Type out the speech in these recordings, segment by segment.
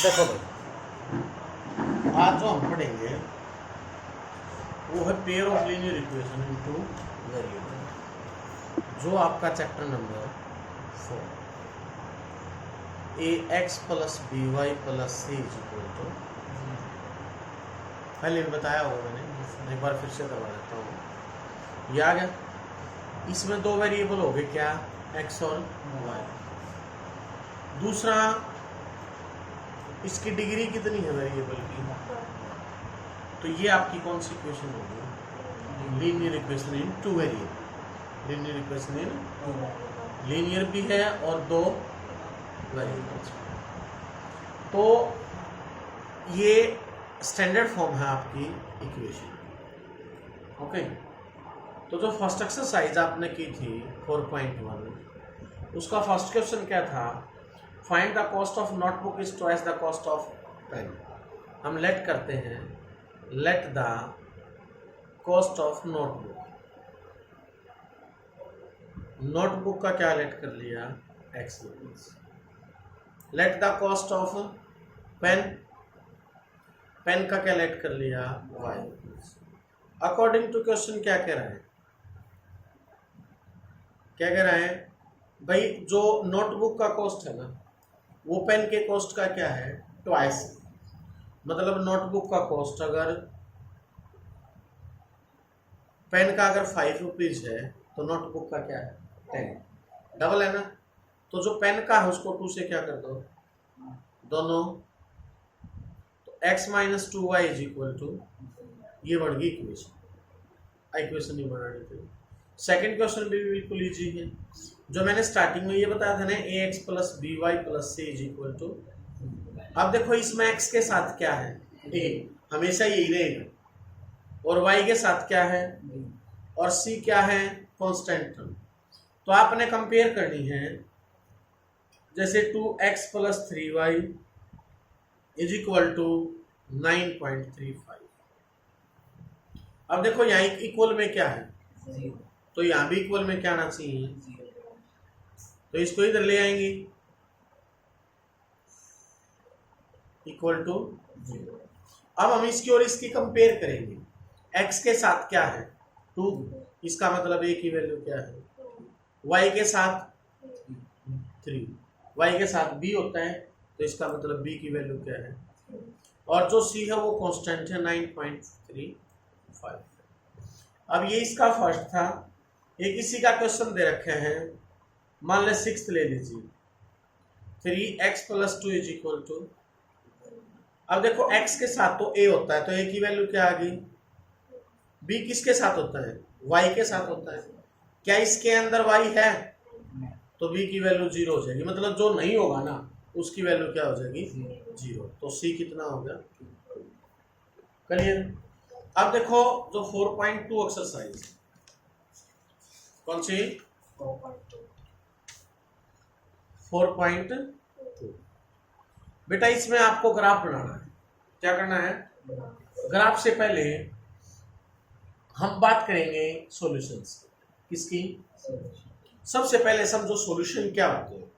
देखो भाई, आज जो हम पढ़ेंगे वो है pair of linear equation in two variable, जो आपका chapter number 4 ax plus b y plus c equal to, पहले भी बताया होगा मैंने, एक बार फिर से करवा देता हूँ। ये आ गया। इसमें दो वेरिएबल हो गए, क्या, x और y। दूसरा, इसकी डिग्री कितनी है वेरिएबल की, तो ये आपकी कौन सी इक्वेशन होगी, linear equation in two variable. Linear equation in linear भी है और दो वेरिएबल्स। तो ये स्टैंडर्ड फॉर्म है आपकी इक्वेशन। ओके, तो जो फर्स्ट एक्सरसाइज आपने की थी 4.1, उसका फर्स्ट क्वेश्चन क्या था, find the cost of notebook is twice the cost of pen. हम लेट करते हैं, let the cost of notebook, notebook का क्या लेट कर लिया, x rupees. Let the cost of pen, pen का क्या लेट कर लिया, y rupees. According to question क्या कह रहा है, क्या कह रहा है भाई, जो नोटबुक का कॉस्ट है ना, वो पेन के कॉस्ट का क्या है, ट्वाइस। मतलब नोटबुक का कॉस्ट अगर पेन का अगर 5 रुपीज है तो नोटबुक का क्या है 10, डबल है ना। तो जो पेन का है उसको 2 से क्या कर दो, दोनों, तो x minus 2y is equal to, ये बन गई इक्वेशन। इक्वेशन नहीं बनानी थी। सेकेंड क्वेश्चन भी बिल्कुल इजी है, जो मैंने स्टार्टिंग में ये बताया था ना, ax plus b y plus c is equal to. अब देखो इसमें x के साथ क्या है, a, हमेशा यही रहेगा, और y के साथ क्या है, और c क्या है, कांस्टेंट टर्म। तो आपने कंपेयर करनी है, जैसे 2x plus 3y is equal to 9.35। अब देखो यहाँ इक्वल में क्या है, तो यहाँ भी इक्वल में क्या आना चाहिए, तो इसको इधर ले आएंगे, इक्वल टू 0। अब हम इसकी और इसकी कंपेयर करेंगे, x के साथ क्या है 2, इसका मतलब a की वैल्यू क्या है, y के साथ 3, y के साथ b होता है, तो इसका मतलब b की वैल्यू क्या है, और जो c है वो कांस्टेंट है 9.35। अब ये इसका फर्स्ट था। एक इसी का क्वेश्चन दे रखे हैं, मान ले 6th ले लीजिए, 3x plus 2 is equal to. अब देखो x के साथ तो a होता है, तो a की वैल्यू क्या आ गई, b किसके साथ होता है, y के साथ होता है। क्या इसके अंदर y है, तो b की वैल्यू 0 हो जाएगी, मतलब जो नहीं होगा ना उसकी वैल्यू क्या हो जाएगी, 0। तो c कितना हो गया, क्लियर। अब देखो जो 4.2 एक्सरसाइज, कौन सी 4.2, बेटा इसमें आपको ग्राफ बनाना है। क्या करना है, ग्राफ से पहले हम बात करेंगे सॉल्यूशंस, किसकी, सबसे पहले समझो सॉल्यूशन क्या होते हैं,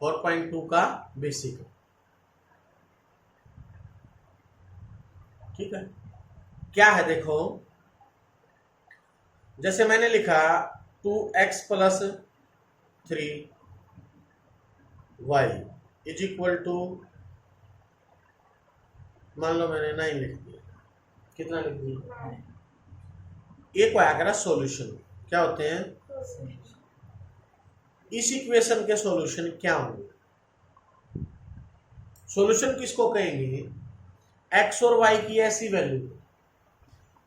4.2 का बेसिक, ठीक है। क्या है देखो, जैसे मैंने लिखा 2x plus 3y is equal to, मान लो मैंने 9 लिख दिया, कितना लिख दिया, एक को आया सॉल्यूशन क्या होते हैं, इस इक्वेशन के सॉल्यूशन क्या होंगे, सॉल्यूशन किसको कहेंगे, x और y की ऐसी वैल्यू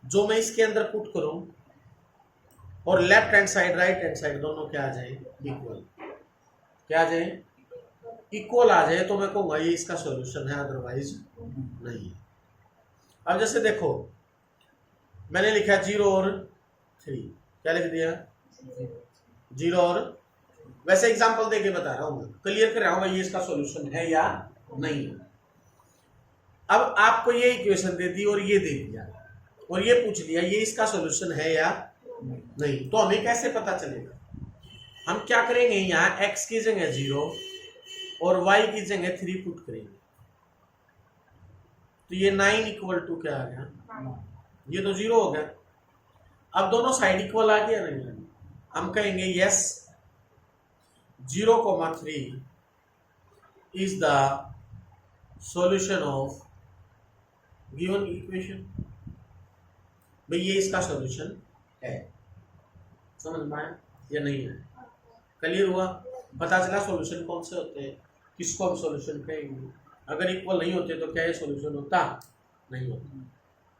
जो मैं इसके अंदर पुट करूं, और left hand side right hand side दोनों क्या आ जाए, इक्वल, क्या आ जाए, इक्वल आ जाए, तो मैं कहूंगा ये इसका सॉल्यूशन है, अदरवाइज नहीं है। अब जैसे देखो मैंने लिखा 0 और 3, क्या लिख दिया, 0 और, वैसे एग्जांपल देके बता रहा हूं, क्लियर कर रहा हूं ये इसका सॉल्यूशन है या नहीं है। अब आपको ये इक्वेशन दे दी और ये दे दिया और ये पूछ लिया ये इसका सॉल्यूशन है या नहीं, तो हमें कैसे पता चलेगा, हम क्या करेंगे, यहाँ x की जगह 0 और y की जगह 3 पुट करेंगे तो ये 9 इक्वल टू क्या आ गया, ये तो 0 हो गया। अब दोनों साइड इक्वल आ गया नहीं, हम कहेंगे yes 0,3 is the solution of given equation. भाई ये इसका सॉल्यूशन है, समझ में आया या नहीं है? क्लियर हुआ? पता चला सॉल्यूशन कौन से होते हैं, किसको हम सॉल्यूशन कहेंगे। अगर इक्वल नहीं होते तो क्या ये सॉल्यूशन होता? नहीं होता।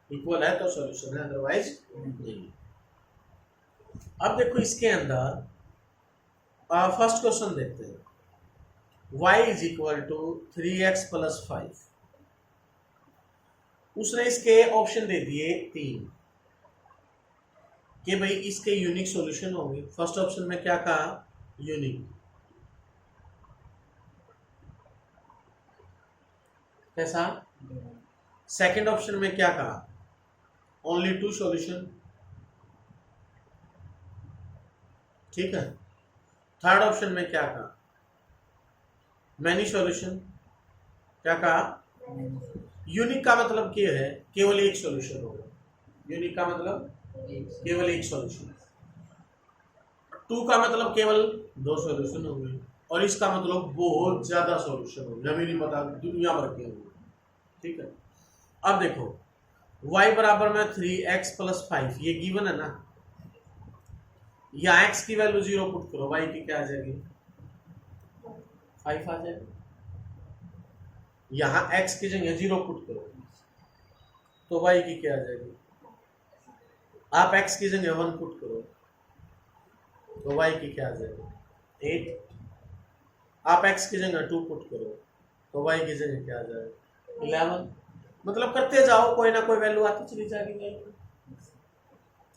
इक्वल है तो सॉल्यूशन है, अदरवाइज नहीं। अब देखो इसके अंदर फर्स्ट क्वेश्चन देखते हैं। y is equal to 3x plus 5। उसने इसके ऑप्शन दे दिए 3 कि भाई इसके यूनिक सॉल्यूशन होंगे। फर्स्ट ऑप्शन में क्या कहा? यूनिक। कैसा? सेकंड ऑप्शन में क्या कहा? Only 2 solution. ठीक है। थर्ड ऑप्शन में क्या कहा? Many solution. क्या कहा? यूनिक का मतलब क्या है? केवल एक सॉल्यूशन होगा। यूनिक का मतलब केवल एक सॉल्यूशन। 2 का मतलब केवल 2 सॉल्यूशन होंगे, और इसका मतलब बहुत ज्यादा सॉल्यूशन होंगे, हमें नहीं पता दुनिया भर के होंगे। ठीक है। अब देखो y बराबर में 3x प्लस 5, ये गिवन है ना। या x की वैल्यू 0 पुट करो, y की क्या आ जाएगी? 5 आ जाएगी। यहां x की जगह 0 पुट करो तो y की क्या आ जाएगी? आप x की जगह 1 पुट करो तो y की क्या आ जाएगी? 8। आप x की जगह 2 पुट करो तो y की जगह क्या आ जाएगा? 11। मतलब करते जाओ, कोई ना कोई वैल्यू आती चली जाएगी।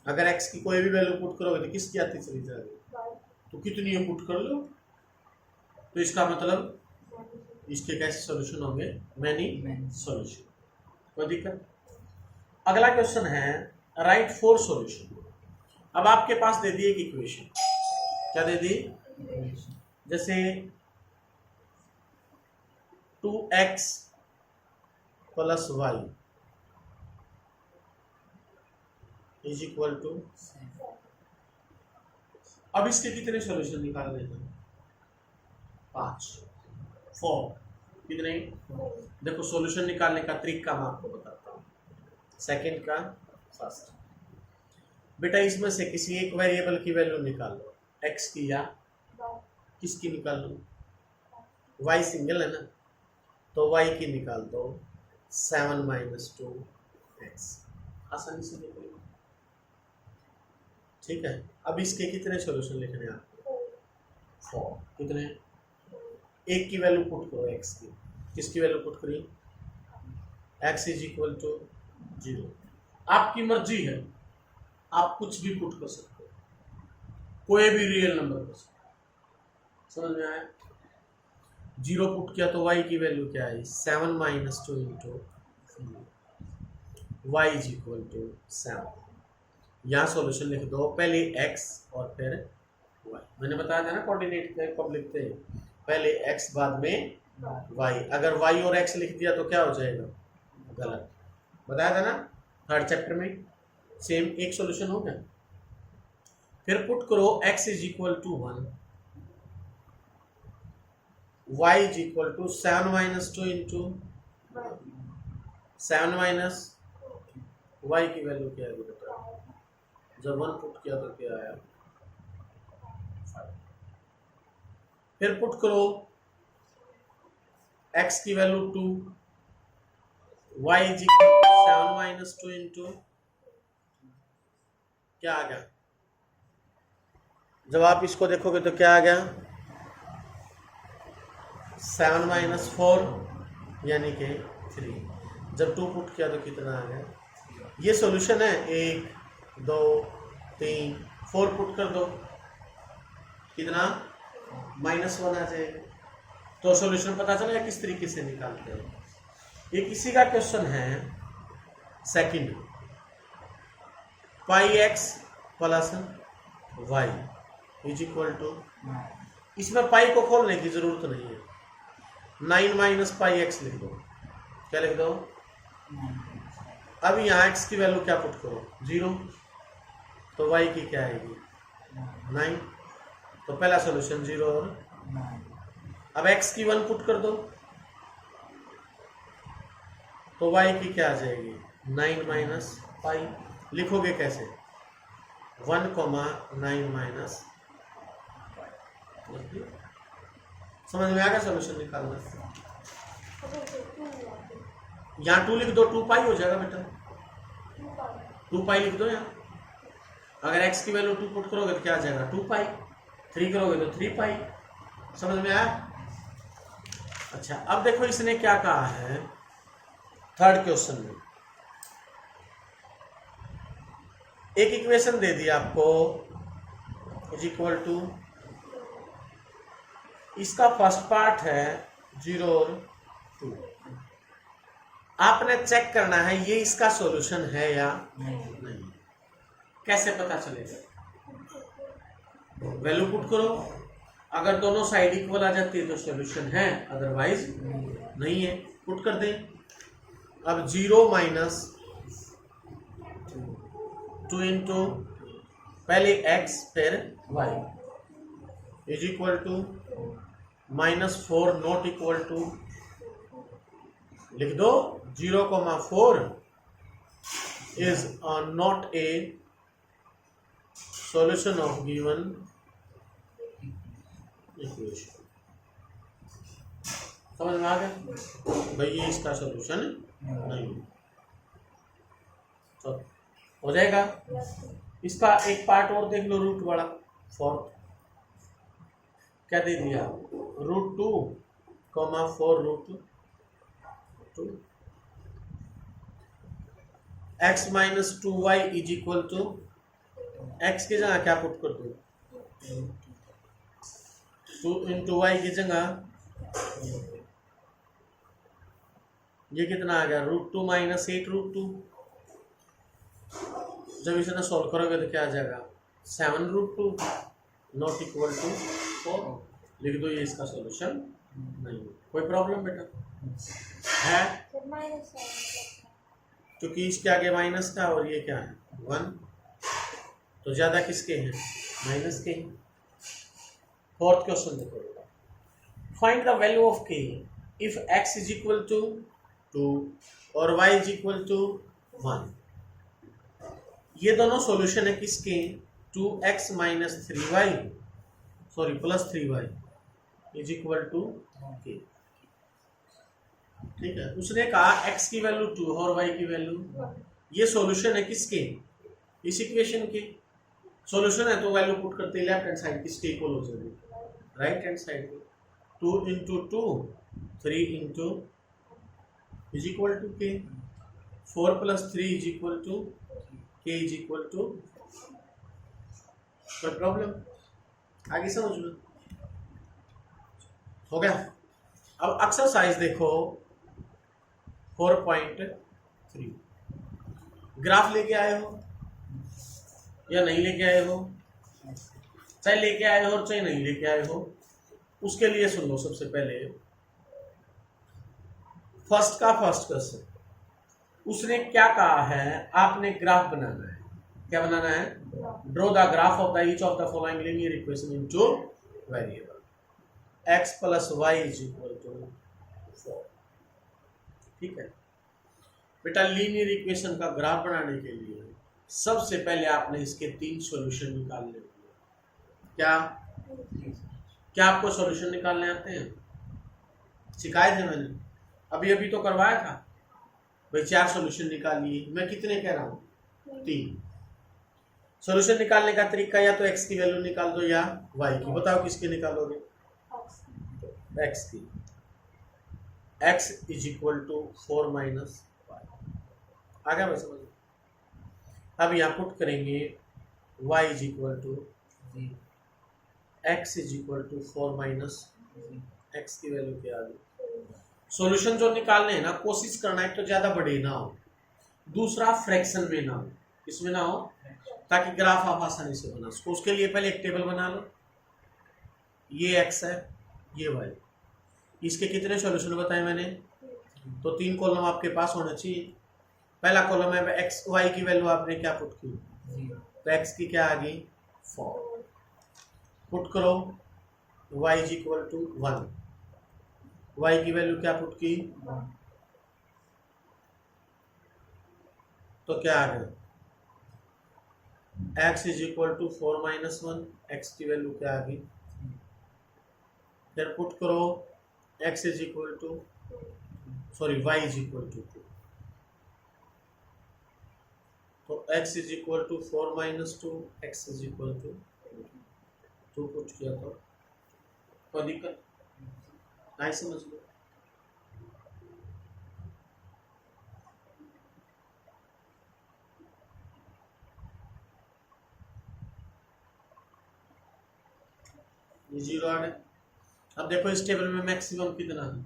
अगर x की कोई भी वैल्यू पुट करोगे तो किसकी आती चली जाएगी? तो कितनी पुट कर लो, तो इसका मतलब इसके कैसे सॉल्यूशन होंगे? Many solution. कोई दिक्कत? अगला क्वेश्चन है राइट 4 सॉल्यूशन। अब आपके पास दे दी एक इक्वेशन। क्या दे दी? जैसे 2x plus y is equal to. अब इसके कितने सॉल्यूशन निकालने हैं? 5 4 कितने? देखो सॉल्यूशन निकालने का तरीका मैं आपको बताता हूँ। सेकंड का फर्स्ट। बेटा इसमें से किसी एक वेरिएबल की वैल्यू निकाल लो, x की या किसकी निकाल लो? y सिंगल है ना, तो y की निकाल दो 7 माइनस 2x। आसानी से निकलेगा। ठीक है। अब इसके कितने सॉल्यूशन लिखने हैं आपको? 4। कितने? एक की वैल्यू पुट करो x की। किसकी वैल्यू पुट करी? x is equal to 0। आपकी मर्जी है, आप कुछ भी पुट कर सकते हो, कोई भी रियल नंबर कर सकते हो। समझ में आया? 0 पुट किया तो y की वैल्यू क्या आई? 7 minus 2 into y is equal to 7। यहाँ सॉल्यूशन लिख दो, पहले x और फिर y। मैंने बताया था ना कोऑर्डिनेट कब लिखते हैं? पहले x बाद में y। अगर y और x लिख दिया तो क्या हो जाएगा? गलत। बताया था ना थर्ड चैप्टर में। सेम एक सॉल्यूशन हो गया। फिर पुट करो x is equal to 1, y is equal to 7 minus 2 into 7 minus y की वैल्यू क्या है बेटा? जब 1 पुट किया तो क्या आया? 5। फिर पुट करो x की value 2, y is equal to 7 minus 2 into क्या आ गया? जब आप इसको देखोगे तो क्या आ गया? 7 माइनस 4 यानी कि 3। जब 2 पुट किया तो कितना आ गया? ये सॉल्यूशन है। 1 2 3 4 पुट कर दो, कितना? -1 आ जाएगा। तो सॉल्यूशन पता चला किस तरीके से निकालते हैं। ये किसी का क्वेश्चन है second, pi x plus y is equal to. इसमें पाई को खोलने की जरूरत नहीं है, 9 माइनस पाई एक्स लिख दो। क्या लिख दो? अब यहाँ x की वैल्यू क्या पुट करो? 0। तो y की क्या आएगी? 9। तो पहला सॉल्यूशन 0 और 9। अब x की 1 पुट कर दो तो y की क्या आ जाएगी? 9 माइनस पाई। लिखोगे कैसे? 1,9 माइनस। समझ में आ गया? सॉल्यूशन निकालना। यहाँ 2 लिख दो, 2 पाई हो जाएगा बेटा। 2 पाई लिख दो यहाँ। अगर x की वैल्यू 2 पुट करोगे तो क्या आ जाएगा? 2 पाई। 3 करोगे तो 3 पाई। समझ में आया? अच्छा, अब देखो इसने क्या कहा है थर्ड क्वेश्चन में। एक इक्वेशन दे दी आपको इज इक्वल टू, इसका फर्स्ट पार्ट है 0 और 2। आपने चेक करना है ये इसका सॉल्यूशन है या नहीं। कैसे पता चलेगा? वैल्यू पुट करो, अगर दोनों साइड इक्वल आ जाती है तो सॉल्यूशन है, अदरवाइज नहीं है। पुट कर दें। अब 0 माइनस 2 इंटू पहले x फिर y is equal to -4 not equal to, लिख दो 0,4 is not a solution of given equation. समझ में आ गया भाई? ये इसका सॉल्यूशन नहीं तो हो जाएगा। इसका एक पार्ट और देख लो, रूट वाला फोर्थ। क्या दे दिया? √2,4 √2 x minus 2y is equal to, x की जगह क्या पुट कर दो? 2 इंटू वाई की जगह ये कितना आ गया? √2 माइनस 8 √2। जब इसे ना सॉल्व करोगे तो क्या आ जाएगा? 7 √2 नॉट इक्वल टू 4। लिख दो, ये इसका सॉल्यूशन नहीं है। कोई प्रॉब्लम बेटा है? क्योंकि इसके आगे माइनस का और ये क्या है 1, तो ज्यादा किसके हैं? माइनस के। फोर्थ क्वेश्चन देखो बेटा, find the value of k if x is equal to 2 और y इज इक्वल टू 1। ये दोनों सॉल्यूशन है किसके? 2x minus 3y sorry plus 3y is equal to k। ठीक है, उसने कहा x की वैल्यू 2 और y की वैल्यू, ये सॉल्यूशन है किसके? इस इक्वेशन के। सॉल्यूशन है तो वैल्यू पुट करते हैं लेफ्ट हैंड साइड किसके इक्वल हो जाएगी? राइट हैंड साइड पे। 2 into 2 3 into is equal to k। 4 plus 3 is equal to k is equal to. कोई प्रॉब्लम? आगे समझ लो। हो गया। अब एक्सरसाइज देखो 4.3। ग्राफ लेके आए हो या नहीं लेके आए हो? चाहे लेके आए हो और चाहे नहीं लेके आए हो, उसके लिए सुन लो। सबसे पहले फर्स्ट क्वेश्चन, उसने क्या कहा है? आपने ग्राफ बनाना है। क्या बनाना है? Draw the graph of the each of the following linear equation in two variable x plus y is equal to 4। ठीक है बेटा, लीनियर इक्वेशन का ग्राफ बनाने के लिए सबसे पहले आपने इसके 3 सॉल्यूशन निकालने होंगे। क्या आपको सॉल्यूशन निकालने आते हैं? सिखाए थे मैंने, अभी तो करवाया था भाई। 4 सॉल्यूशन निकालिए। मैं कितने कह रहा हूँ? 3। सॉल्यूशन निकालने का तरीका या तो x की वैल्यू निकाल दो या y की। बताओ किसकी निकालोगे? x की। x is equal to 4 minus y. आ गया भाई समझ? अब यहाँ पुट करेंगे y is equal to x is equal to 4 minus x की वैल्यू क्या आ गई? सॉल्यूशन जो निकालने हैं ना, कोशिश करना है तो ज्यादा बड़े ना हो, दूसरा फ्रैक्शन में ना हो, इसमें ना हो, ताकि ग्राफ आप आसानी से बना सको। उसके लिए पहले एक टेबल बना लो। ये x है, ये y। इसके कितने सॉल्यूशन बताए मैंने? तो 3 कॉलम आपके पास होना चाहिए। पहला कॉलम है एक्स वाई की वैल्यू आपने क्या पुट की? तो एक्स की क्या आ गई? 4। पुट करो y is equal to 1। y की वैल्यू क्या पुट की? 1। तो क्या आ गया? x is equal to 4 minus 1। x की वैल्यू क्या आ गई? फिर पुट करो x is equal to y is equal to 2। तो x is equal to 4 minus 2, x is equal to 2 put किया तो कोई दिक्कत नहीं, समझ लो। ये 0 आ गया। अब देखो इस टेबल में मैक्सिमम कितना है?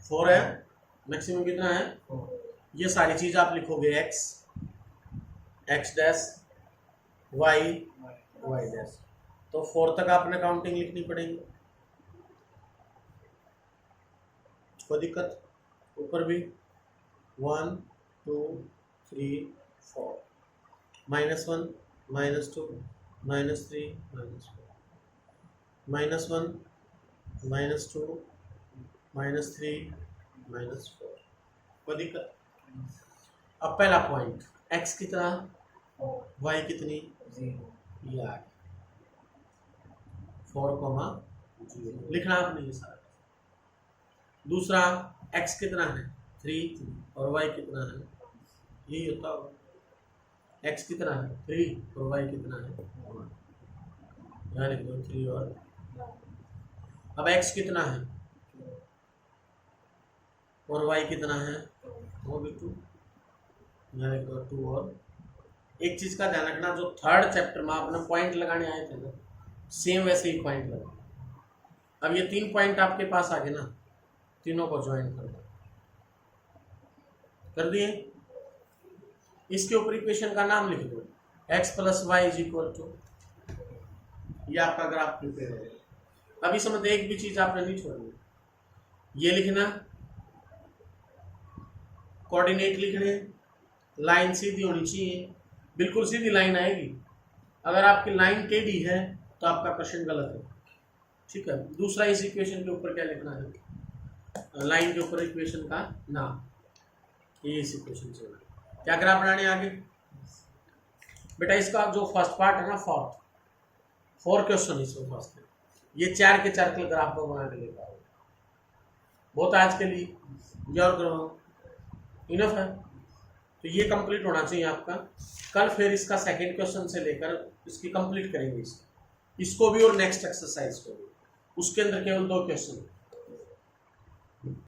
4 है। मैक्सिमम कितना है? 4। ये सारी चीज आप लिखोगे x डैश y डैश। तो 4 तक आपने काउंटिंग लिखनी पड़ेगी, कोई दिक्कत? ऊपर भी 1 2 3 4 -1 -2 -3 -4 -1 -2 -3 -4, कोई दिक्कत? अब पहला पॉइंट x कितना, y कितनी? 0। ये आ गया 4, लिखना आपने ये सारा। दूसरा x कितना है? 3 और y कितना है? यही होता होगा। x कितना है? 3 और y कितना है? 1। यहाँ लिख दो 3 और। अब x कितना है और y कितना है? वो भी 2। यहाँ लिख दो 2 और। एक चीज का ध्यान रखना, जो थर्ड चैप्टर में आपने पॉइंट लगाने आए थे ना, सेम वैसे ही पॉइंट लगा। अब ये 3 पॉइंट आपके पास आ गए ना, तीनों को ज्वाइन कर दो। कर दिए? इसके ऊपर इक्वेशन का नाम लिख दो, x plus y is equal to, ये आपका ग्राफ प्रिपेयर होगा। अभी समझ एक भी चीज आपने नहीं छोड़नी, ये लिखना, कोऑर्डिनेट लिखने, लाइन सीधी होनी चाहिए, बिल्कुल सीधी लाइन आएगी। अगर आपकी लाइन टेढ़ी है तो आपका क्वेश्चन गलत है, ठीक है। दूसरा इस इक्वेशन के ऊपर क्या लिखना है? लाइन के ऊपर इक्वेशन का नाम, ये इस इक्वेशन से क्या ग्राफ बनाने आगे बेटा। इसका जो फर्स्ट पार्ट है ना, 4 क्वेश्चन इसमें फर्स्ट है, ये 4 के 4 ग्राफ को बना के लेकर आओ। बहुत आज के लिए ये और करो, इनफ है। तो ये कंप्लीट होना चाहिए आपका। कल फिर इसका सेकंड क्वेश्चन से लेकर इसकी कंप्लीट करेंगे, इसको भी और नेक्स्ट एक्सरसाइज को भी। उसके अंदर केवल 2 क्वेश्चन